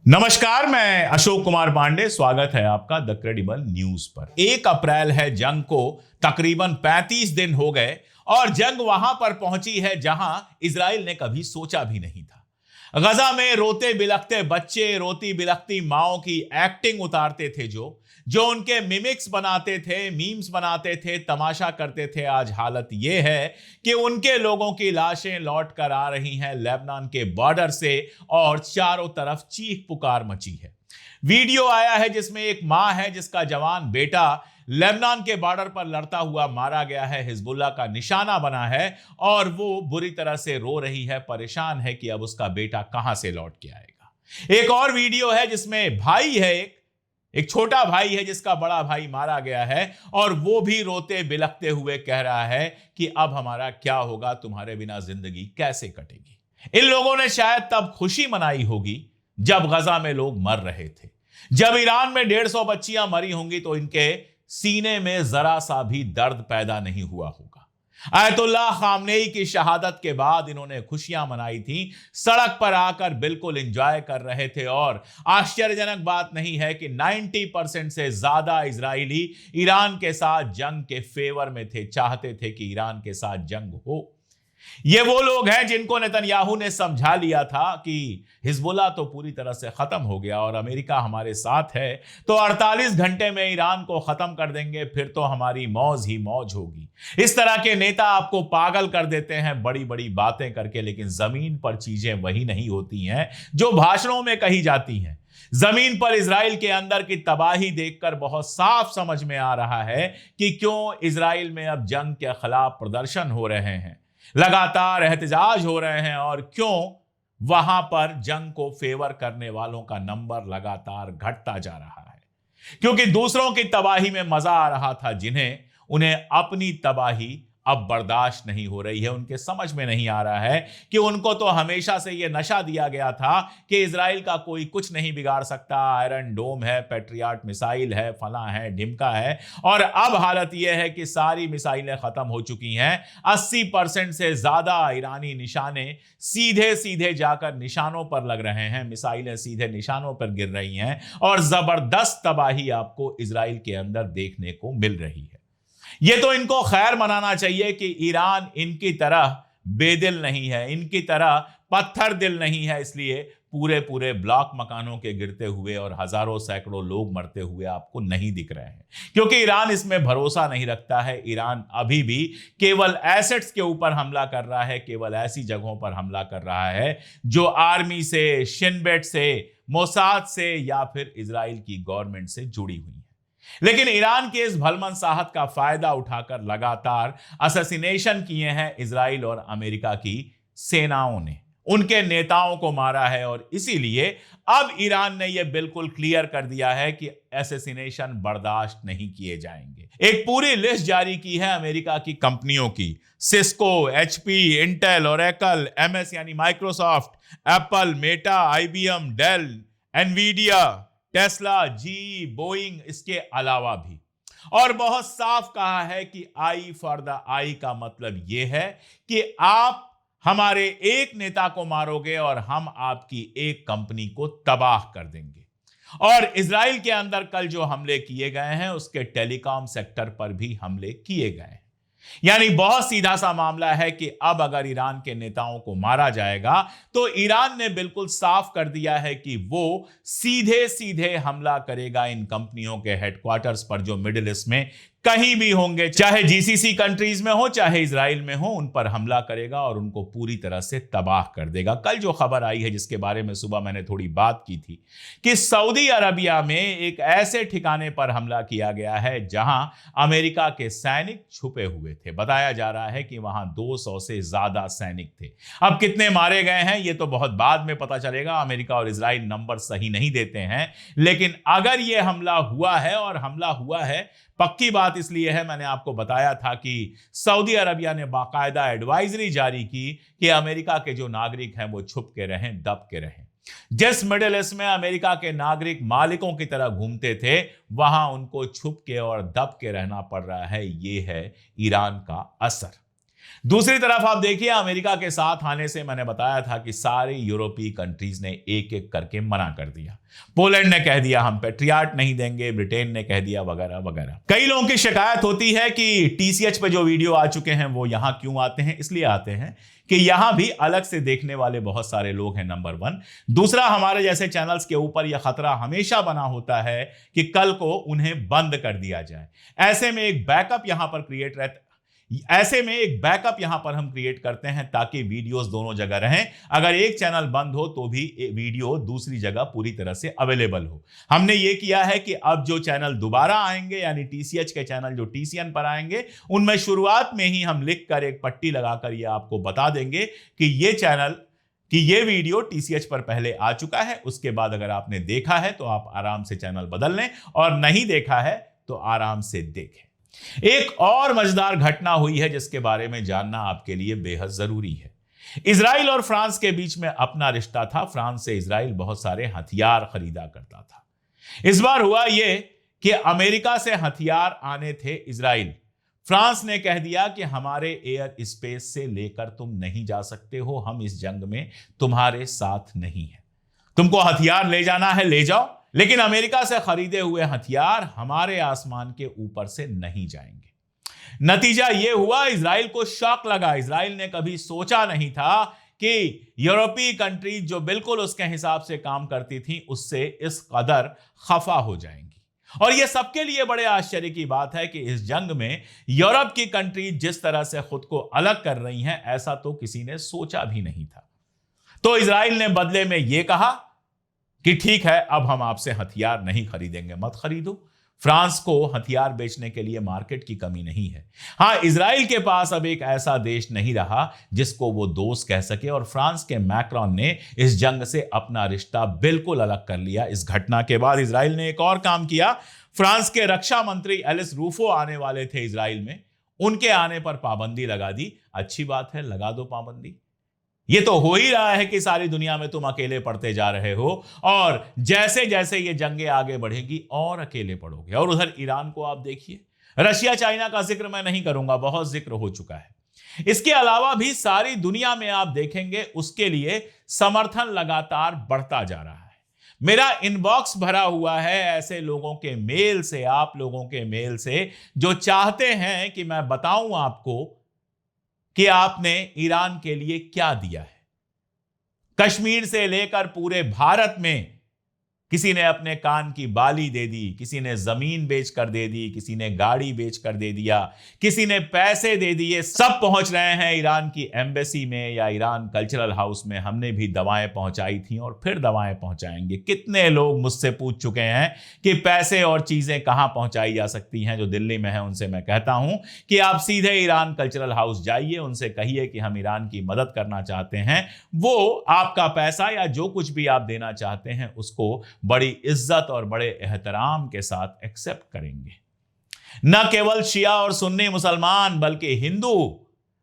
नमस्कार, मैं अशोक कुमार पांडे। स्वागत है आपका द क्रेडिबल न्यूज पर। 1 अप्रैल है, जंग को तकरीबन 35 दिन हो गए और जंग वहां पर पहुंची है जहां इजराइल ने कभी सोचा भी नहीं था। गजा में रोते बिलखते बच्चे, रोती बिलखती माओ की एक्टिंग उतारते थे जो उनके मिमिक्स बनाते थे, मीम्स बनाते थे, तमाशा करते थे। आज हालत यह है कि उनके लोगों की लाशें लौट कर आ रही हैं लेबनान के बॉर्डर से और चारों तरफ चीख पुकार मची है। वीडियो आया है जिसमें एक मां है जिसका जवान बेटा लेबनान के बॉर्डर पर लड़ता हुआ मारा गया है, हिजबुल्लाह का निशाना बना है और वो बुरी तरह से रो रही है, परेशान है कि अब उसका बेटा कहां से लौट के आएगा। एक और वीडियो है जिसमें भाई है, एक छोटा भाई है जिसका बड़ा भाई मारा गया है और वो भी रोते बिलखते हुए कह रहा है कि अब हमारा क्या होगा, तुम्हारे बिना जिंदगी कैसे कटेगी। इन लोगों ने शायद तब खुशी मनाई होगी जब गजा में लोग मर रहे थे। जब ईरान में 150 बच्चियां मरी होंगी तो इनके सीने में जरा सा भी दर्द पैदा नहीं हुआ होगा। आयतुल्लाह खामनेई की शहादत के बाद इन्होंने खुशियां मनाई थी, सड़क पर आकर बिल्कुल एंजॉय कर रहे थे। और आश्चर्यजनक बात नहीं है कि 90% से ज्यादा इजरायली ईरान के साथ जंग के फेवर में थे, चाहते थे कि ईरान के साथ जंग हो। ये वो लोग हैं जिनको नेतन्याहू ने समझा लिया था कि हिजबुल्लाह तो पूरी तरह से खत्म हो गया और अमेरिका हमारे साथ है तो 48 घंटे में ईरान को खत्म कर देंगे, फिर तो हमारी मौज ही मौज होगी। इस तरह के नेता आपको पागल कर देते हैं बड़ी बड़ी बातें करके, लेकिन जमीन पर चीजें वही नहीं होती हैं जो भाषणों में कही जाती हैं। जमीन पर इजराइल के अंदर की तबाही देखकर बहुत साफ समझ में आ रहा है कि क्यों इजराइल में अब जंग के खिलाफ प्रदर्शन हो रहे हैं, लगातार एहतजाज हो रहे हैं और क्यों वहां पर जंग को फेवर करने वालों का नंबर लगातार घटता जा रहा है। क्योंकि दूसरों की तबाही में मजा आ रहा था जिन्हें, उन्हें अपनी तबाही अब बर्दाश्त नहीं हो रही है। उनके समझ में नहीं आ रहा है कि उनको तो हमेशा से यह नशा दिया गया था कि इजराइल का कोई कुछ नहीं बिगाड़ सकता, आयरन डोम है, पैट्रियट मिसाइल है, फला है, ढिमका है। और अब हालत यह है कि सारी मिसाइलें खत्म हो चुकी हैं। 80% से ज्यादा ईरानी निशाने सीधे सीधे जाकर निशानों पर लग रहे हैं, मिसाइलें सीधे निशानों पर गिर रही हैं और जबरदस्त तबाही आपको इजराइल के अंदर देखने को मिल रही है। यह तो इनको खैर मनाना चाहिए कि ईरान इनकी तरह बेदिल नहीं है, इनकी तरह पत्थर दिल नहीं है, इसलिए पूरे पूरे ब्लॉक मकानों के गिरते हुए और हजारों सैकड़ों लोग मरते हुए आपको नहीं दिख रहे हैं, क्योंकि ईरान इसमें भरोसा नहीं रखता है। ईरान अभी भी केवल एसेट्स के ऊपर हमला कर रहा है, केवल ऐसी जगहों पर हमला कर रहा है जो आर्मी से, शिनबेट से, मोसाद से या फिर इजराइल की गवर्नमेंट से जुड़ी हुई है। लेकिन ईरान के इस भलमनसाहत का फायदा उठाकर लगातार असैसिनेशन किए हैं इजराइल और अमेरिका की सेनाओं ने, उनके नेताओं को मारा है और इसीलिए अब ईरान ने यह बिल्कुल क्लियर कर दिया है कि असैसिनेशन बर्दाश्त नहीं किए जाएंगे। एक पूरी लिस्ट जारी की है अमेरिका की कंपनियों की, Cisco, HP, Intel, Oracle, MS यानी Microsoft, Apple, Meta, IBM, Dell, Nvidia, Tesla, जी, बोइंग, इसके अलावा भी। और बहुत साफ कहा है कि आई फॉर द आई का मतलब यह है कि आप हमारे एक नेता को मारोगे और हम आपकी एक कंपनी को तबाह कर देंगे। और इजराइल के अंदर कल जो हमले किए गए हैं उसके टेलीकॉम सेक्टर पर भी हमले किए गए हैं। यानी बहुत सीधा सा मामला है कि अब अगर ईरान के नेताओं को मारा जाएगा तो ईरान ने बिल्कुल साफ कर दिया है कि वो सीधे सीधे हमला करेगा इन कंपनियों के हेडक्वार्टर्स पर जो मिडिल ईस्ट में कहीं भी होंगे, चाहे जीसीसी कंट्रीज में हो, चाहे इजराइल में हो, उन पर हमला करेगा और उनको पूरी तरह से तबाह कर देगा। कल जो खबर आई है जिसके बारे में सुबह मैंने थोड़ी बात की थी कि सऊदी अरबिया में एक ऐसे ठिकाने पर हमला किया गया है जहां अमेरिका के सैनिक छुपे हुए थे। बताया जा रहा है कि वहां 200 से ज्यादा सैनिक थे। अब कितने मारे गए हैं यह तो बहुत बाद में पता चलेगा, अमेरिका और इजराइल नंबर सही नहीं देते हैं। लेकिन अगर यह हमला हुआ है, और हमला हुआ है, पक्की बात इसलिए है, मैंने आपको बताया था कि सऊदी अरबिया ने बाकायदा एडवाइजरी जारी की कि अमेरिका के जो नागरिक हैं वो छुप के रहें, दब के रहें। जिस मिडिल ईस्ट में अमेरिका के नागरिक मालिकों की तरह घूमते थे, वहां उनको छुप के और दब के रहना पड़ रहा है। यह है ईरान का असर। दूसरी तरफ आप देखिए, अमेरिका के साथ आने से मैंने बताया था कि सारी यूरोपीय कंट्रीज ने एक एक करके मना कर दिया। पोलैंड ने कह दिया हम पेट्रियाट नहीं देंगे, ब्रिटेन ने कह दिया, वगैरह वगैरह। कई लोगों की शिकायत होती है कि टीसीएच पे जो वीडियो आ चुके हैं वो यहां क्यों आते हैं। इसलिए आते हैं कि यहां भी अलग से देखने वाले बहुत सारे लोग हैं, नंबर 1। दूसरा, हमारे जैसे चैनल्स के ऊपर यह खतरा हमेशा बना होता है कि कल को उन्हें बंद कर दिया जाए। ऐसे में एक बैकअप यहां पर हम क्रिएट करते हैं ताकि वीडियोस दोनों जगह रहें। अगर एक चैनल बंद हो तो भी वीडियो दूसरी जगह पूरी तरह से अवेलेबल हो। हमने ये किया है कि अब जो चैनल दोबारा आएंगे, यानी टीसीएच के चैनल जो टीसीएन पर आएंगे, उनमें शुरुआत में ही हम लिखकर एक पट्टी लगाकर ये आपको बता देंगे कि ये वीडियो टीसीएच पर पहले आ चुका है। उसके बाद अगर आपने देखा है तो आप आराम से चैनल बदल लें, और नहीं देखा है तो आराम से देखें। एक और मजेदार घटना हुई है जिसके बारे में जानना आपके लिए बेहद जरूरी है। इजराइल और फ्रांस के बीच में अपना रिश्ता था। फ्रांस से इजराइल बहुत सारे हथियार खरीदा करता था। इस बार हुआ यह कि अमेरिका से हथियार आने थे इजराइल। फ्रांस ने कह दिया कि हमारे एयर स्पेस से लेकर तुम नहीं जा सकते हो, हम इस जंग में तुम्हारे साथ नहीं है। तुमको हथियार ले जाना है ले जाओ, लेकिन अमेरिका से खरीदे हुए हथियार हमारे आसमान के ऊपर से नहीं जाएंगे। नतीजा यह हुआ, इजराइल को शॉक लगा। इजराइल ने कभी सोचा नहीं था कि यूरोपीय कंट्रीज जो बिल्कुल उसके हिसाब से काम करती थी, उससे इस कदर खफा हो जाएंगी। और यह सबके लिए बड़े आश्चर्य की बात है कि इस जंग में यूरोप की कंट्रीज जिस तरह से खुद को अलग कर रही हैं, ऐसा तो किसी ने सोचा भी नहीं था। तो इजराइल ने बदले में यह कहा कि ठीक है, अब हम आपसे हथियार नहीं खरीदेंगे, मत खरीदो। फ्रांस को हथियार बेचने के लिए मार्केट की कमी नहीं है। हां, इजराइल के पास अब एक ऐसा देश नहीं रहा जिसको वो दोस्त कह सके, और फ्रांस के मैक्रोन ने इस जंग से अपना रिश्ता बिल्कुल अलग कर लिया। इस घटना के बाद इजराइल ने एक और काम किया। फ्रांस के रक्षा मंत्री एलिस रूफो आने वाले थे इजराइल में, उनके आने पर पाबंदी लगा दी। अच्छी बात है, लगा दो पाबंदी। ये तो हो ही रहा है कि सारी दुनिया में तुम अकेले पड़ते जा रहे हो, और जैसे जैसे ये जंगें आगे बढ़ेगी और अकेले पड़ोगे। और उधर ईरान को आप देखिए, रशिया चाइना का जिक्र मैं नहीं करूंगा, बहुत जिक्र हो चुका है। इसके अलावा भी सारी दुनिया में आप देखेंगे उसके लिए समर्थन लगातार बढ़ता जा रहा है। मेरा इनबॉक्स भरा हुआ है ऐसे लोगों के मेल से, आप लोगों के मेल से, जो चाहते हैं कि मैं बताऊं आपको कि आपने ईरान के लिए क्या दिया है। कश्मीर से लेकर पूरे भारत में किसी ने अपने कान की बाली दे दी, किसी ने जमीन बेचकर दे दी, किसी ने गाड़ी बेचकर दे दिया, किसी ने पैसे दे दिए। सब पहुंच रहे हैं ईरान की एम्बेसी में या ईरान कल्चरल हाउस में। हमने भी दवाएं पहुंचाई थी और फिर दवाएं पहुंचाएंगे। कितने लोग मुझसे पूछ चुके हैं कि पैसे और चीजें कहां पहुंचाई जा सकती हैं। जो दिल्ली में है उनसे मैं कहता हूं कि आप सीधे ईरान कल्चरल हाउस जाइए, उनसे कहिए कि हम ईरान की मदद करना चाहते हैं। वो आपका पैसा या जो कुछ भी आप देना चाहते हैं उसको बड़ी इज्जत और बड़े एहतराम के साथ एक्सेप्ट करेंगे। न केवल शिया और सुन्नी मुसलमान बल्कि हिंदू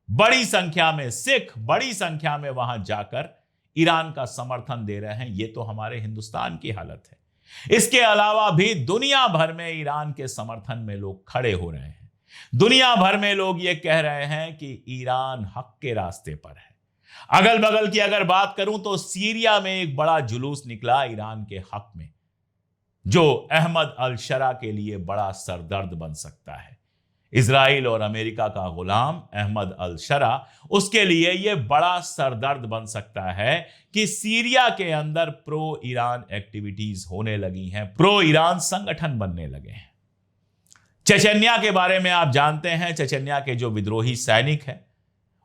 बड़ी संख्या में, सिख बड़ी संख्या में वहां जाकर ईरान का समर्थन दे रहे हैं। यह तो हमारे हिंदुस्तान की हालत है। इसके अलावा भी दुनिया भर में ईरान के समर्थन में लोग खड़े हो रहे हैं। दुनिया भर में लोग यह कह रहे हैं कि ईरान हक के रास्ते पर है। अगल बगल की अगर बात करूं तो सीरिया में एक बड़ा जुलूस निकला ईरान के हक में, जो अहमद अल शरा के लिए बड़ा सरदर्द बन सकता है। इजराइल और अमेरिका का गुलाम अहमद अल शरा, उसके लिए यह बड़ा सरदर्द बन सकता है कि सीरिया के अंदर प्रो ईरान एक्टिविटीज होने लगी हैं, प्रो ईरान संगठन बनने लगे हैं। चेचन्या के बारे में आप जानते हैं, चेचन्या के जो विद्रोही सैनिक हैं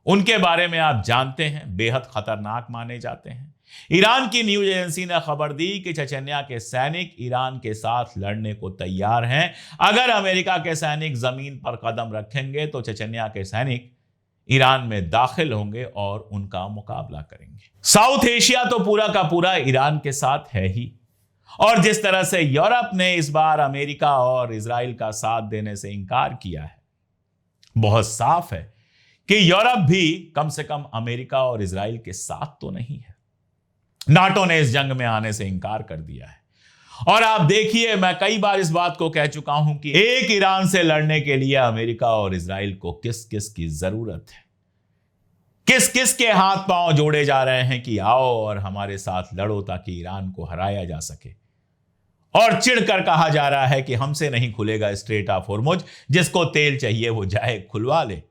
उनके बारे में आप जानते हैं, बेहद खतरनाक माने जाते हैं। ईरान की न्यूज एजेंसी ने खबर दी कि चेचन्या के सैनिक ईरान के साथ लड़ने को तैयार हैं। अगर अमेरिका के सैनिक जमीन पर कदम रखेंगे तो चेचन्या के सैनिक ईरान में दाखिल होंगे और उनका मुकाबला करेंगे। साउथ एशिया तो पूरा का पूरा ईरान के साथ है ही, और जिस तरह से यूरोप ने इस बार अमेरिका और इजराइल का साथ देने से इंकार किया है, बहुत साफ है कि यूरोप भी कम से कम अमेरिका और इजराइल के साथ तो नहीं है। नाटो ने इस जंग में आने से इंकार कर दिया है। और आप देखिए, मैं कई बार इस बात को कह चुका हूं कि एक ईरान से लड़ने के लिए अमेरिका और इजराइल को किस किस की जरूरत है। किस किस के हाथ पांव जोड़े जा रहे हैं कि आओ और हमारे साथ लड़ो ताकि ईरान को हराया जा सके। और चिढ़कर कहा जा रहा है कि हमसे नहीं खुलेगा स्ट्रेट ऑफ हॉर्मुज, जिसको तेल चाहिए वो जाए खुलवा ले।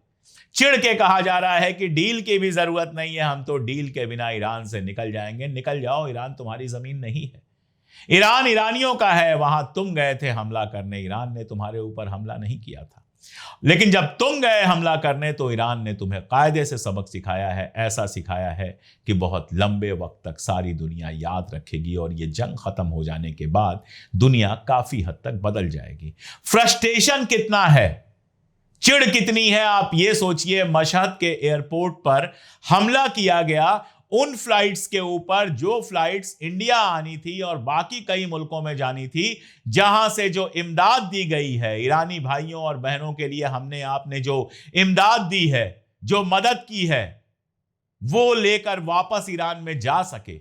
चिढ़ के कहा जा रहा है कि डील की भी जरूरत नहीं है, हम तो डील के बिना ईरान से निकल जाएंगे। निकल जाओ, ईरान तुम्हारी जमीन नहीं है, ईरान ईरानियों का है। वहां तुम गए थे हमला करने, ईरान ने तुम्हारे ऊपर हमला नहीं किया था। लेकिन जब तुम गए हमला करने तो ईरान ने तुम्हें कायदे से सबक सिखाया है, ऐसा सिखाया है कि बहुत लंबे वक्त तक सारी दुनिया याद रखेगी और ये जंग खत्म हो जाने के बाद दुनिया काफी हद तक बदल जाएगी। फ्रस्ट्रेशन कितना है, चिढ़ कितनी है, आप ये सोचिए। मशहद के एयरपोर्ट पर हमला किया गया उन फ्लाइट्स के ऊपर जो फ्लाइट्स इंडिया आनी थी और बाकी कई मुल्कों में जानी थी, जहां से जो इमदाद दी गई है ईरानी भाइयों और बहनों के लिए, हमने आपने जो इमदाद दी है, जो मदद की है, वो लेकर वापस ईरान में जा सके।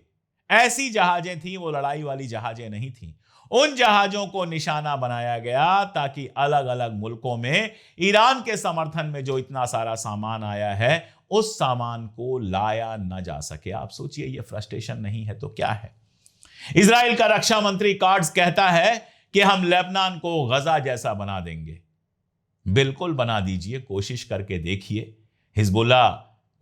ऐसी जहाजें थी, वो लड़ाई वाली जहाजें नहीं थी। उन जहाजों को निशाना बनाया गया ताकि अलग अलग मुल्कों में ईरान के समर्थन में जो इतना सारा सामान आया है, उस सामान को लाया न जा सके। आप सोचिए, ये फ्रस्ट्रेशन नहीं है तो क्या है। इजराइल का रक्षा मंत्री कार्ड्स कहता है कि हम लेबनान को गजा जैसा बना देंगे। बिल्कुल बना दीजिए, कोशिश करके देखिए। हिजबुल्लाह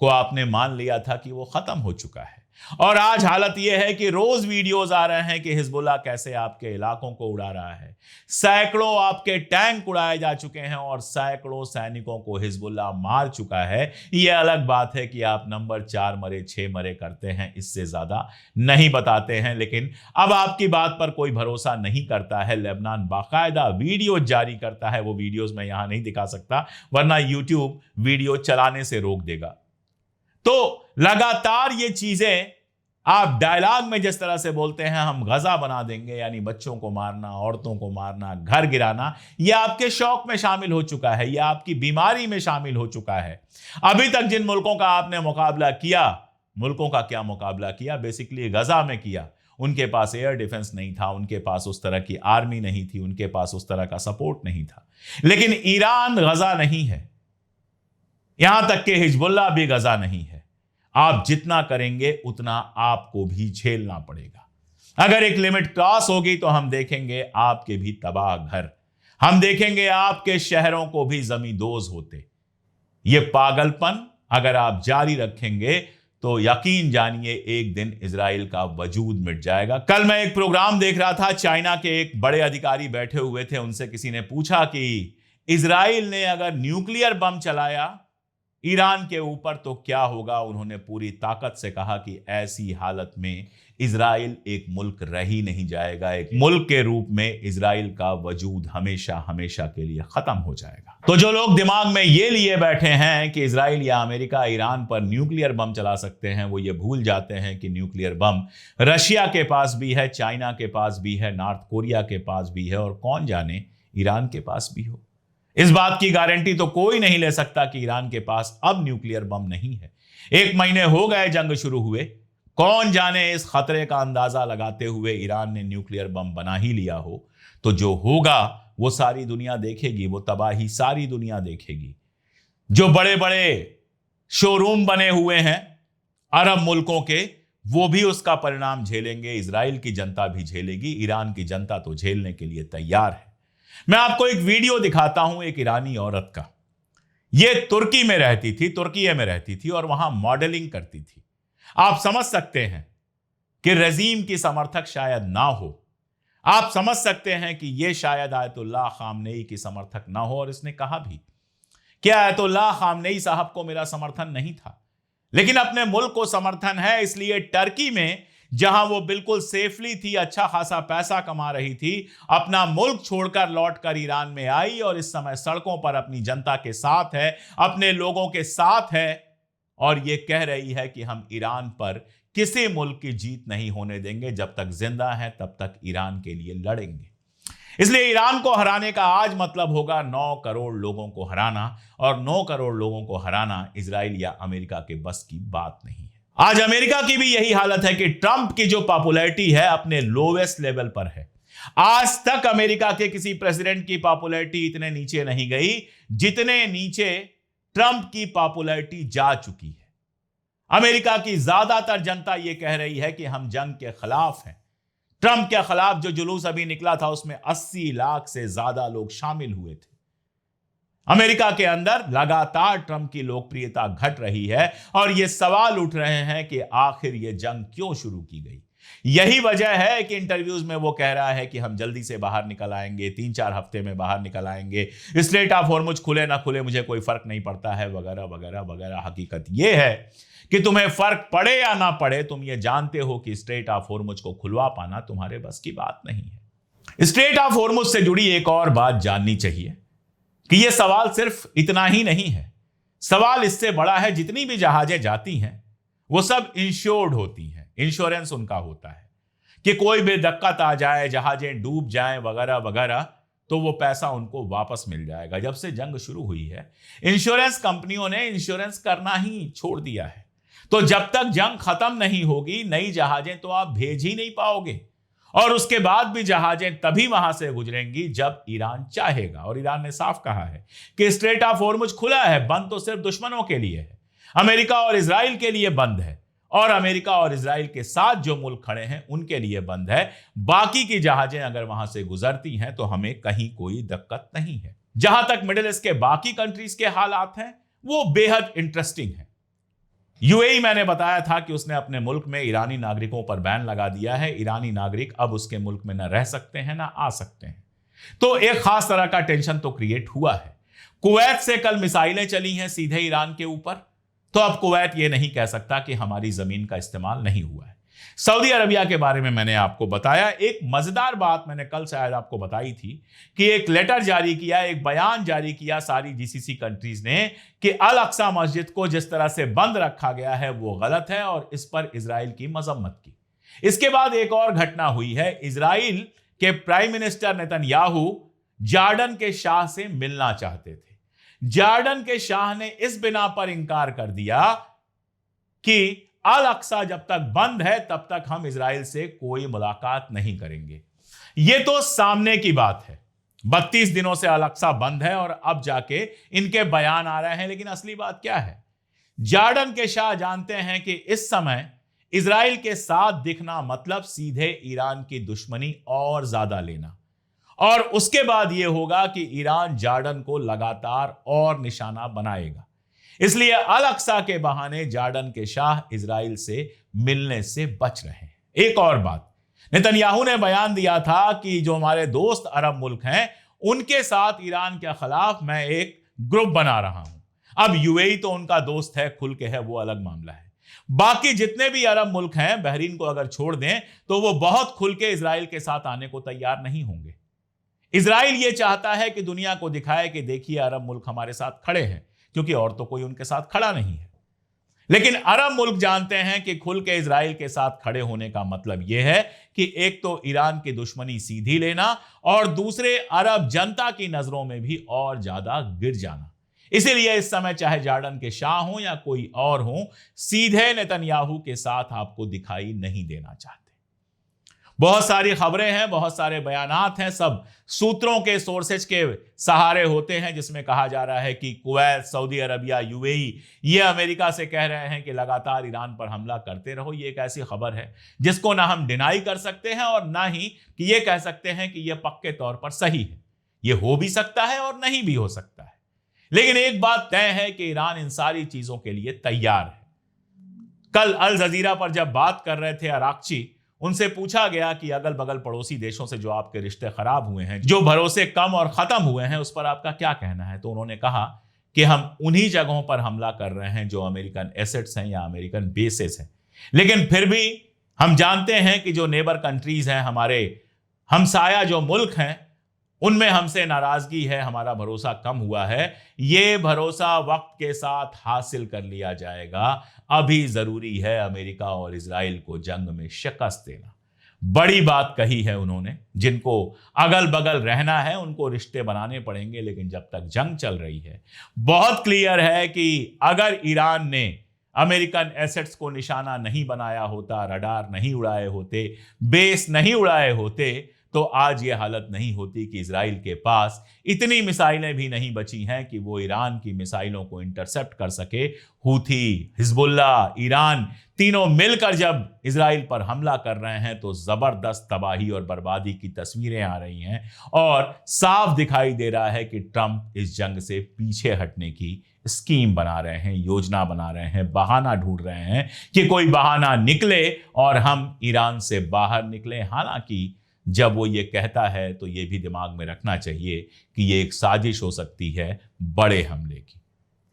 को आपने मान लिया था कि वो खत्म हो चुका है, और आज हालत यह है कि रोज वीडियोस आ रहे हैं कि हिजबुल्लाह कैसे आपके इलाकों को उड़ा रहा है। सैकड़ों आपके टैंक उड़ाए जा चुके हैं और सैकड़ों सैनिकों को हिजबुल्लाह मार चुका है। यह अलग बात है कि आप नंबर 4 मरे 6 मरे करते हैं, इससे ज्यादा नहीं बताते हैं। लेकिन अब आपकी बात पर कोई भरोसा नहीं करता है। लेबनान बाकायदा वीडियो जारी करता है, वो वीडियोस मैं यहां नहीं दिखा सकता वरना यूट्यूब वीडियो चलाने से रोक देगा। तो लगातार ये चीजें आप डायलॉग में जिस तरह से बोलते हैं, हम गजा बना देंगे, यानी बच्चों को मारना, औरतों को मारना, घर गिराना, यह आपके शौक में शामिल हो चुका है, यह आपकी बीमारी में शामिल हो चुका है। अभी तक जिन मुल्कों का आपने मुकाबला किया, मुल्कों का क्या मुकाबला किया, बेसिकली गजा में किया। उनके पास एयर डिफेंस नहीं था, उनके पास उस तरह की आर्मी नहीं थी, उनके पास उस तरह का सपोर्ट नहीं था। लेकिन ईरान गजा नहीं है, यहां तक कि हिजबुल्लाह भी गजा नहीं है। आप जितना करेंगे उतना आपको भी झेलना पड़ेगा। अगर एक लिमिट क्रॉस होगी तो हम देखेंगे आपके भी तबाह घर, हम देखेंगे आपके शहरों को भी जमींदोज होते। ये पागलपन अगर आप जारी रखेंगे तो यकीन जानिए एक दिन इजराइल का वजूद मिट जाएगा। कल मैं एक प्रोग्राम देख रहा था, चाइना के एक बड़े अधिकारी बैठे हुए थे, उनसे किसी ने पूछा कि इजराइल ने अगर न्यूक्लियर बम चलाया ईरान के ऊपर तो क्या होगा। उन्होंने पूरी ताकत से कहा कि ऐसी हालत में इजराइल एक मुल्क रह ही नहीं जाएगा, एक मुल्क के रूप में इजराइल का वजूद हमेशा हमेशा के लिए खत्म हो जाएगा। तो जो लोग दिमाग में ये लिए बैठे हैं कि इजराइल या अमेरिका ईरान पर न्यूक्लियर बम चला सकते हैं, वो ये भूल जाते हैं कि न्यूक्लियर बम रशिया के पास भी है, चाइना के पास भी है, नॉर्थ कोरिया के पास भी है, और कौन जाने ईरान के पास भी हो। इस बात की गारंटी तो कोई नहीं ले सकता कि ईरान के पास अब न्यूक्लियर बम नहीं है। 1 महीने हो गए जंग शुरू हुए, कौन जाने इस खतरे का अंदाजा लगाते हुए ईरान ने न्यूक्लियर बम बना ही लिया हो तो जो होगा वो सारी दुनिया देखेगी, वो तबाही सारी दुनिया देखेगी। जो बड़े बड़े शोरूम बने हुए हैं अरब मुल्कों के, वो भी उसका परिणाम झेलेंगे, इजराइल की जनता भी झेलेगी, ईरान की जनता तो झेलने के लिए तैयार है। मैं आपको एक वीडियो दिखाता हूं एक ईरानी औरत का। यह तुर्की में रहती थी, तुर्की में रहती थी और वहां मॉडलिंग करती थी। आप समझ सकते हैं कि रजीम की समर्थक शायद ना हो, आप समझ सकते हैं कि यह शायद आयतुल्लाह खामनेई की समर्थक ना हो। और इसने कहा भी कि आयतुल्लाह खामनेई साहब को मेरा समर्थन नहीं था, लेकिन अपने मुल्क को समर्थन है। इसलिए टर्की में जहां वो बिल्कुल सेफली थी, अच्छा खासा पैसा कमा रही थी, अपना मुल्क छोड़कर लौटकर ईरान में आई और इस समय सड़कों पर अपनी जनता के साथ है, अपने लोगों के साथ है और ये कह रही है कि हम ईरान पर किसी मुल्क की जीत नहीं होने देंगे, जब तक जिंदा है तब तक ईरान के लिए लड़ेंगे। इसलिए ईरान को हराने का आज मतलब होगा 9 करोड़ लोगों को हराना, और 9 करोड़ लोगों को हराना इजराइल या अमेरिका के बस की बात नहीं है। आज अमेरिका की भी यही हालत है कि ट्रंप की जो पॉपुलैरिटी है अपने लोवेस्ट लेवल पर है। आज तक अमेरिका के किसी प्रेसिडेंट की पॉपुलैरिटी इतने नीचे नहीं गई जितने नीचे ट्रंप की पॉपुलैरिटी जा चुकी है। अमेरिका की ज्यादातर जनता यह कह रही है कि हम जंग के खिलाफ हैं। ट्रंप के खिलाफ जो जुलूस अभी निकला था उसमें 80 लाख से ज्यादा लोग शामिल हुए थे। अमेरिका के अंदर लगातार ट्रंप की लोकप्रियता घट रही है और यह सवाल उठ रहे हैं कि आखिर यह जंग क्यों शुरू की गई। यही वजह है कि इंटरव्यूज में वो कह रहा है कि हम जल्दी से बाहर निकल आएंगे, 3-4 हफ्ते में बाहर निकल आएंगे, स्ट्रेट ऑफ हॉर्मुज खुले ना खुले मुझे कोई फर्क नहीं पड़ता है, वगैरह वगैरह वगैरह। हकीकत यह है कि तुम्हें फर्क पड़े या ना पड़े, तुम ये जानते हो कि स्ट्रेट ऑफ हॉर्मुज को खुलवा पाना तुम्हारे बस की बात नहीं है। स्ट्रेट ऑफ हॉर्मुज से जुड़ी एक और बात जाननी चाहिए कि यह सवाल सिर्फ इतना ही नहीं है, सवाल इससे बड़ा है। जितनी भी जहाजें जाती हैं वो सब इंश्योर्ड होती हैं, इंश्योरेंस उनका होता है कि कोई भी दिक्कत आ जाए, जहाजें डूब जाएं वगैरह वगैरह, तो वो पैसा उनको वापस मिल जाएगा। जब से जंग शुरू हुई है इंश्योरेंस कंपनियों ने इंश्योरेंस करना ही छोड़ दिया है। तो जब तक जंग खत्म नहीं होगी नई जहाजें तो आप भेज ही नहीं पाओगे, और उसके बाद भी जहाजें तभी वहां से गुजरेंगी जब ईरान चाहेगा। और ईरान ने साफ कहा है कि स्ट्रेट ऑफ हॉर्मुज खुला है, बंद तो सिर्फ दुश्मनों के लिए है, अमेरिका और इजराइल के लिए बंद है, और अमेरिका और इजराइल के साथ जो मुल्क खड़े हैं उनके लिए बंद है। बाकी की जहाजें अगर वहां से गुजरती हैं तो हमें कहीं कोई दिक्कत नहीं है। जहां तक मिडिल ईस्ट के बाकी कंट्रीज के हालात हैं वो बेहद इंटरेस्टिंग है। यूएई मैंने बताया था कि उसने अपने मुल्क में ईरानी नागरिकों पर बैन लगा दिया है। ईरानी नागरिक अब उसके मुल्क में न रह सकते हैं न आ सकते हैं। तो एक खास तरह का टेंशन तो क्रिएट हुआ है। कुवैत से कल मिसाइलें चली हैं सीधे ईरान के ऊपर, तो अब कुवैत ये नहीं कह सकता कि हमारी जमीन का इस्तेमाल नहीं हुआ है। सऊदी अरबिया के बारे में मैंने आपको बताया। एक मजेदार बात मैंने कल शायद आपको बताई थी कि एक लेटर जारी किया, एक बयान जारी किया सारी जीसीसी कंट्रीज ने कि अल अक्सा मस्जिद को जिस तरह से बंद रखा गया है वो गलत है, और इस पर इजराइल की मजम्मत की। इसके बाद एक और घटना हुई है। इजराइल के प्राइम मिनिस्टर नेतन्याहू जॉर्डन के शाह से मिलना चाहते थे। जॉर्डन के शाह ने इस बिना पर इंकार कर दिया कि अल अक्सा जब तक बंद है तब तक हम इजराइल से कोई मुलाकात नहीं करेंगे। यह तो सामने की बात है, 32 दिनों से अल अक्सा बंद है और अब जाके इनके बयान आ रहे हैं। लेकिन असली बात क्या है? जॉर्डन के शाह जानते हैं कि इस समय इजराइल के साथ दिखना मतलब सीधे ईरान की दुश्मनी और ज्यादा लेना, और उसके बाद यह होगा कि ईरान जॉर्डन को लगातार और निशाना बनाएगा। इसलिए अल अक्सा के बहाने जॉर्डन के शाह इजराइल से मिलने से बच रहे हैं। एक और बात, नेतन्याहू ने बयान दिया था कि जो हमारे दोस्त अरब मुल्क हैं उनके साथ ईरान के खिलाफ मैं एक ग्रुप बना रहा हूं। अब यूएई तो उनका दोस्त है, खुल के है, वो अलग मामला है। बाकी जितने भी अरब मुल्क हैं, बहरीन को अगर छोड़ दें तो वो बहुत खुल के इजराइल के साथ आने को तैयार नहीं होंगे। इजराइल ये चाहता है कि दुनिया को दिखाए कि देखिए अरब मुल्क हमारे साथ खड़े हैं, क्योंकि और तो कोई उनके साथ खड़ा नहीं है। लेकिन अरब मुल्क जानते हैं कि खुल के इजराइल के साथ खड़े होने का मतलब यह है कि एक तो ईरान की दुश्मनी सीधी लेना और दूसरे अरब जनता की नजरों में भी और ज्यादा गिर जाना। इसीलिए इस समय चाहे जॉर्डन के शाह हो या कोई और हो, सीधे नेतन्याहू के साथ आपको दिखाई नहीं देना चाहते। बहुत सारी खबरें हैं, बहुत सारे बयानात हैं, सब सूत्रों के, सोर्सेज के सहारे होते हैं, जिसमें कहा जा रहा है कि कुवैत, सऊदी अरबिया, यूएई ये अमेरिका से कह रहे हैं कि लगातार ईरान पर हमला करते रहो। ये एक ऐसी खबर है जिसको ना हम डिनाई कर सकते हैं और ना ही कि ये कह सकते हैं कि यह पक्के तौर पर सही है। यह हो भी सकता है और नहीं भी हो सकता है। लेकिन एक बात तय है कि ईरान इन सारी चीजों के लिए तैयार है। कल अल जजीरा पर जब बात कर रहे थे अराक्ची, उनसे पूछा गया कि अगल बगल पड़ोसी देशों से जो आपके रिश्ते खराब हुए हैं, जो भरोसे कम और खत्म हुए हैं, उस पर आपका क्या कहना है? तो उन्होंने कहा कि हम उन्हीं जगहों पर हमला कर रहे हैं जो अमेरिकन एसेट्स हैं या अमेरिकन बेसेस हैं। लेकिन फिर भी हम जानते हैं कि जो नेबर कंट्रीज हैं, हमारे हमसाया जो मुल्क हैं, उनमें हमसे नाराजगी है, हमारा भरोसा कम हुआ है। ये भरोसा वक्त के साथ हासिल कर लिया जाएगा। अभी जरूरी है अमेरिका और इजराइल को जंग में शिकस्त देना। बड़ी बात कही है उन्होंने। जिनको अगल बगल रहना है उनको रिश्ते बनाने पड़ेंगे, लेकिन जब तक जंग चल रही है, बहुत क्लियर है कि अगर ईरान ने अमेरिकन एसेट्स को निशाना नहीं बनाया होता, रडार नहीं उड़ाए होते, बेस नहीं उड़ाए होते, तो आज ये हालत नहीं होती कि इजराइल के पास इतनी मिसाइलें भी नहीं बची हैं कि वो ईरान की मिसाइलों को इंटरसेप्ट कर सके। हूथी, हिजबुल्ला, ईरान तीनों मिलकर जब इजराइल पर हमला कर रहे हैं तो जबरदस्त तबाही और बर्बादी की तस्वीरें आ रही हैं और साफ दिखाई दे रहा है कि ट्रंप इस जंग से पीछे हटने की स्कीम बना रहे हैं, योजना बना रहे हैं, बहाना ढूंढ रहे हैं कि कोई बहाना निकले और हम ईरान से बाहर निकले। हालांकि जब वो ये कहता है तो ये भी दिमाग में रखना चाहिए कि ये एक साजिश हो सकती है बड़े हमले की,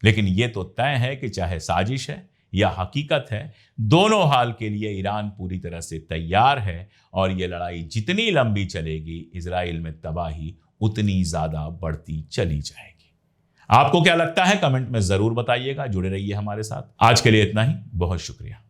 लेकिन ये तो तय है कि चाहे साजिश है या हकीकत है, दोनों हाल के लिए ईरान पूरी तरह से तैयार है और ये लड़ाई जितनी लंबी चलेगी इजराइल में तबाही उतनी ज्यादा बढ़ती चली जाएगी। आपको क्या लगता है कमेंट में जरूर बताइएगा। जुड़े रहिए हमारे साथ। आज के लिए इतना ही, बहुत शुक्रिया।